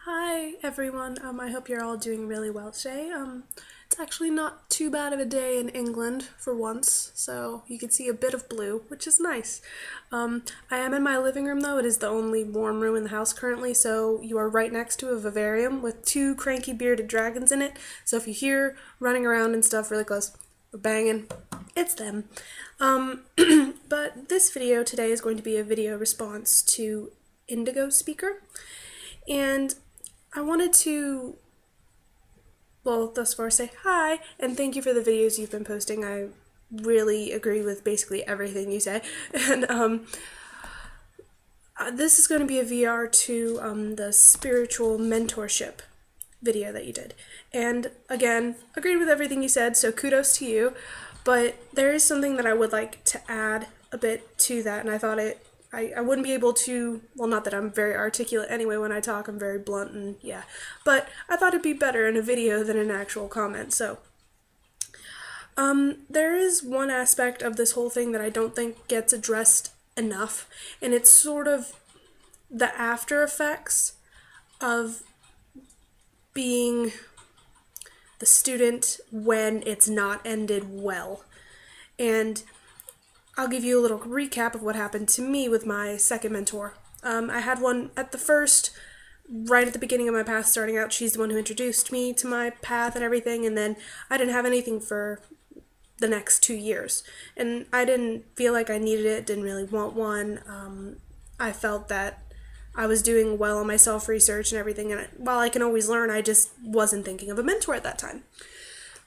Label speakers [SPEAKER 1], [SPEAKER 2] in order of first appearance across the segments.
[SPEAKER 1] Hi everyone, I hope you're all doing really well today. It's actually not too bad of a day in England for once, so you can see a bit of blue, which is nice. I am in my living room though, it is the only warm room in the house currently, so you are right next to a vivarium with two cranky bearded dragons in it, so if you hear running around and stuff really close, or banging, it's them. But this video today is going to be a video response to Indigo Speaker, and I wanted to, well, thus far say hi and thank you for the videos you've been posting. I really agree with basically everything you say. And this is going to be a VR to the spiritual mentorship video that you did. And again, agreed with everything you said, so kudos to you. But there is something that I would like to add a bit to that, and I thought I wouldn't be able to, well, not that I'm very articulate anyway when I talk, I'm very blunt and yeah, but I thought it'd be better in a video than an actual comment, so. There is one aspect of this whole thing that I don't think gets addressed enough, and it's sort of the after effects of being the student when it's not ended well. And I'll give you a little recap of what happened to me with my second mentor. I had one at the first, right at the beginning of my path starting out. She's the one who introduced me to my path and everything, and then I didn't have anything for the next 2 years. And I didn't feel like I needed it, didn't really want one. I felt that I was doing well on my self-research and everything, and while I can always learn, I just wasn't thinking of a mentor at that time.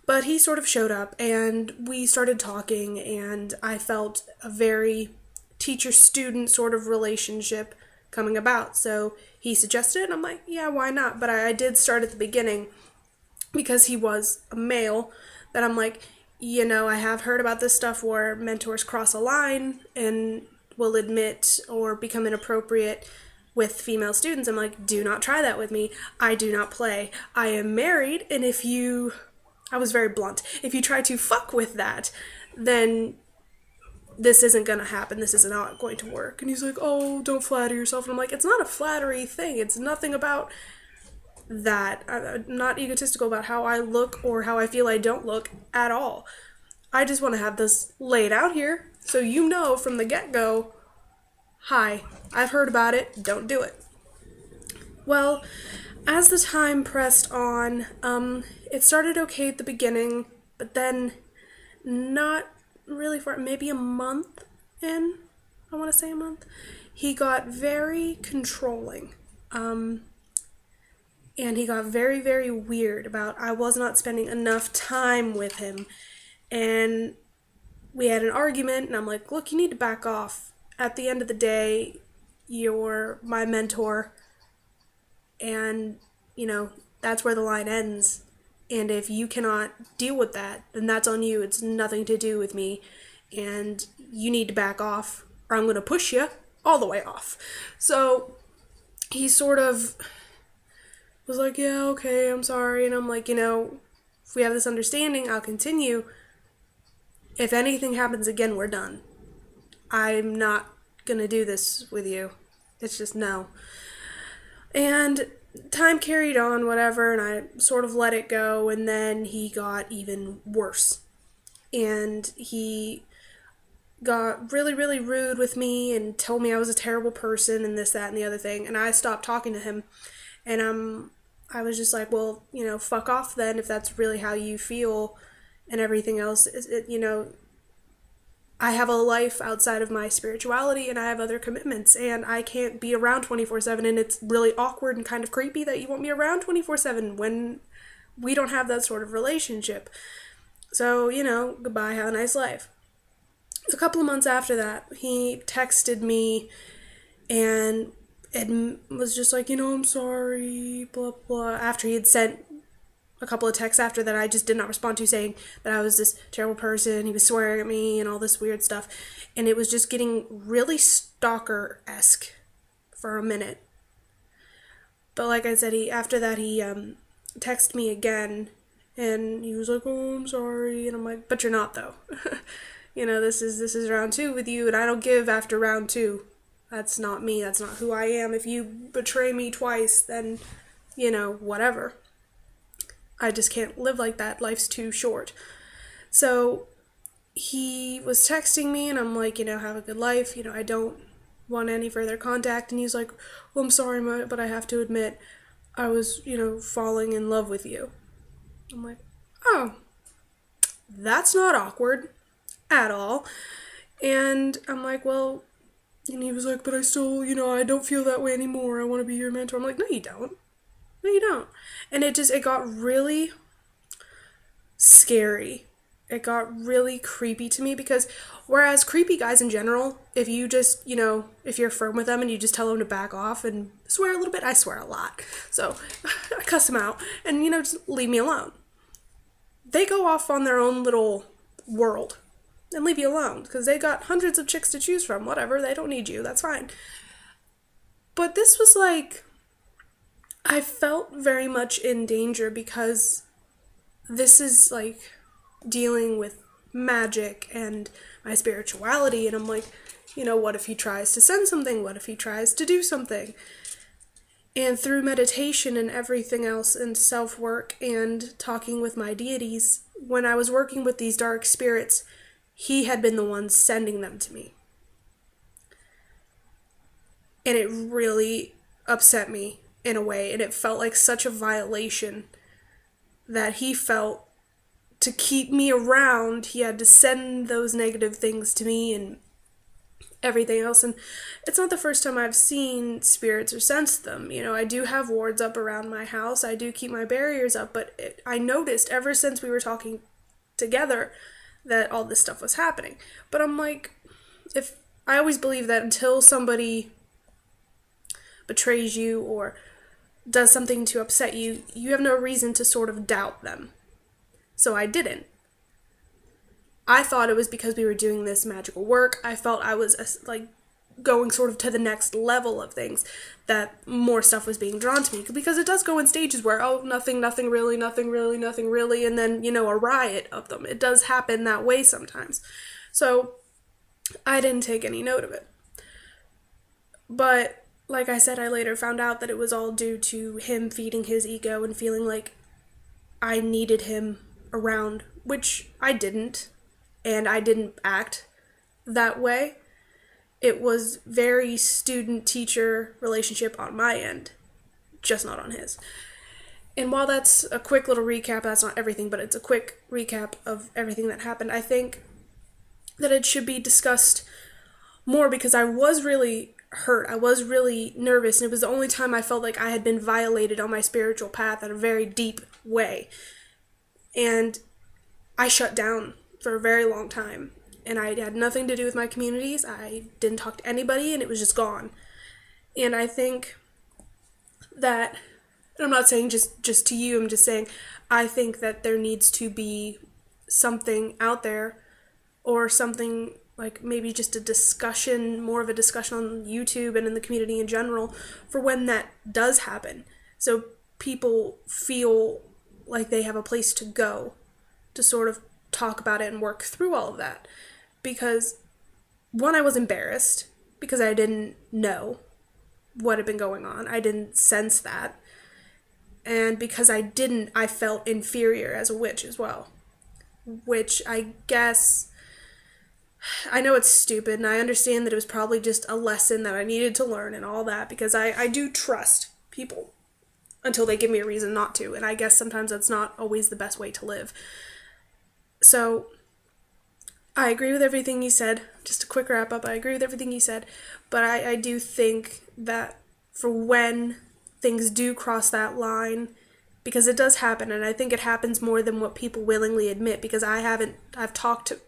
[SPEAKER 1] But he sort of showed up, and we started talking, and I felt a very teacher-student sort of relationship coming about. So he suggested it, and I'm like, yeah, why not? But I did start at the beginning, because he was a male, that I'm like, I have heard about this stuff where mentors cross a line and will admit or become inappropriate with female students. I'm like, do not try that with me. I do not play. I am married, and I was very blunt. If you try to fuck with that, then this isn't going to happen. This is not going to work. And he's like, oh, don't flatter yourself. And I'm like, it's not a flattery thing. It's nothing about that. I'm not egotistical about how I look or how I feel I don't look at all. I just want to have this laid out here so you know from the get-go, hi, I've heard about it. Don't do it. Well, as the time pressed on, it started okay at the beginning, but then not really for maybe a month in, I want to say a month, he got very controlling. And he got very, very weird about I was not spending enough time with him. And we had an argument, and I'm like, look, you need to back off. At the end of the day, you're my mentor, and, that's where the line ends. And if you cannot deal with that, then that's on you. It's nothing to do with me. And you need to back off, or I'm going to push you all the way off. So he sort of was like, yeah, okay, I'm sorry. And I'm like, if we have this understanding, I'll continue. If anything happens again, we're done. I'm not going to do this with you. It's just no. And time carried on, whatever, and I sort of let it go, and then he got even worse. And he got really, really rude with me and told me I was a terrible person and this, that, and the other thing, and I stopped talking to him. And I was just like, well, fuck off then if that's really how you feel and everything else. I have a life outside of my spirituality, and I have other commitments, and I can't be around 24/7, and it's really awkward and kind of creepy that you want me around 24/7 when we don't have that sort of relationship. So, goodbye, have a nice life. A couple of months after that, he texted me and was just like, I'm sorry, blah, blah, after he had sent a couple of texts after that I just did not respond to, saying that I was this terrible person, he was swearing at me and all this weird stuff, and it was just getting really stalker-esque for a minute. But like I said, after that he texted me again, and he was like, oh, I'm sorry, and I'm like, but you're not though. This is round 2 with you, and I don't give after round 2. That's not me, that's not who I am. If you betray me twice, then whatever. I just can't live like that. Life's too short. So he was texting me, and I'm like, have a good life. I don't want any further contact. And he's like, well, I'm sorry, but I have to admit, I was, falling in love with you. I'm like, oh, that's not awkward at all. And I'm like, well, and he was like, but I still, I don't feel that way anymore. I want to be your mentor. I'm like, no, you don't. No, you don't. And it got really scary. It got really creepy to me, because whereas creepy guys in general, if you just, if you're firm with them and you just tell them to back off and swear a little bit, I swear a lot. So I cuss them out and, just leave me alone. They go off on their own little world and leave you alone because they got hundreds of chicks to choose from. Whatever, they don't need you. That's fine. But this was like, I felt very much in danger, because this is like dealing with magic and my spirituality, and I'm like, what if he tries to send something? What if he tries to do something? And through meditation and everything else, and self-work and talking with my deities, when I was working with these dark spirits, he had been the one sending them to me. And it really upset me in a way, and it felt like such a violation that he felt to keep me around. He had to send those negative things to me and everything else. And it's not the first time I've seen spirits or sensed them. I do have wards up around my house. I do keep my barriers up, but I noticed ever since we were talking together that all this stuff was happening. But I'm like, I always believe that until somebody betrays you or does something to upset you, you have no reason to sort of doubt them. So I didn't. I thought it was because we were doing this magical work. I felt I was like going sort of to the next level of things, that more stuff was being drawn to me, because it does go in stages where, oh, nothing really, and then, a riot of them. It does happen that way sometimes. So I didn't take any note of it. But like I said, I later found out that it was all due to him feeding his ego and feeling like I needed him around, which I didn't, and I didn't act that way. It was very student-teacher relationship on my end, just not on his. And while that's a quick little recap, that's not everything, but it's a quick recap of everything that happened, I think that it should be discussed more, because I was really hurt. I was really nervous, and it was the only time I felt like I had been violated on my spiritual path in a very deep way. And I shut down for a very long time, and I had nothing to do with my communities. I didn't talk to anybody, and it was just gone. And I think that, and I'm not saying just to you, I'm just saying I think that there needs to be something out there, or something like maybe just a discussion, more of a discussion on YouTube and in the community in general, for when that does happen. So people feel like they have a place to go to sort of talk about it and work through all of that. Because, one, I was embarrassed because I didn't know what had been going on. I didn't sense that. And because I felt inferior as a witch as well. Which I guess, I know it's stupid, and I understand that it was probably just a lesson that I needed to learn and all that, because I do trust people until they give me a reason not to, and I guess sometimes that's not always the best way to live. So, I agree with everything you said. Just a quick wrap up, I agree with everything you said, but I do think that for when things do cross that line, because it does happen, and I think it happens more than what people willingly admit, because I've talked to,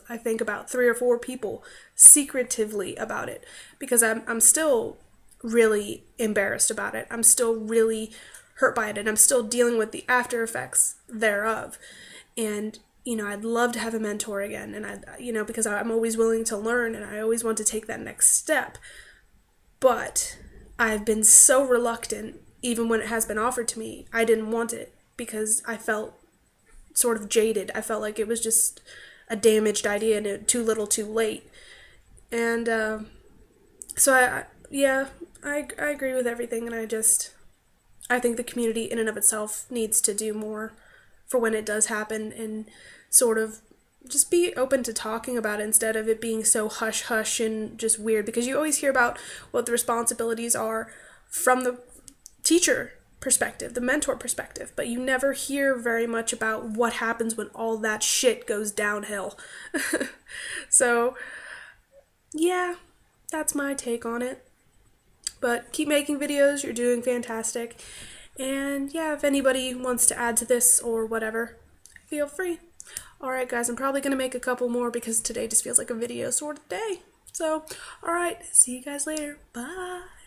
[SPEAKER 1] I think, about 3 or 4 people secretively about it, because I'm still really embarrassed about it. I'm still really hurt by it, and I'm still dealing with the after effects thereof. And, I'd love to have a mentor again, and because I'm always willing to learn, and I always want to take that next step. But I've been so reluctant, even when it has been offered to me. I didn't want it, because I felt sort of jaded. I felt like it was just a damaged idea, and too little too late. And so I agree with everything, and I think the community in and of itself needs to do more for when it does happen, and sort of just be open to talking about it instead of it being so hush hush and just weird, because you always hear about what the responsibilities are from the teacher perspective, the mentor perspective, but you never hear very much about what happens when all that shit goes downhill. So, yeah, that's my take on it. But keep making videos, you're doing fantastic. And yeah, if anybody wants to add to this or whatever, feel free. Alright guys, I'm probably going to make a couple more because today just feels like a video sort of day. So, alright, see you guys later. Bye!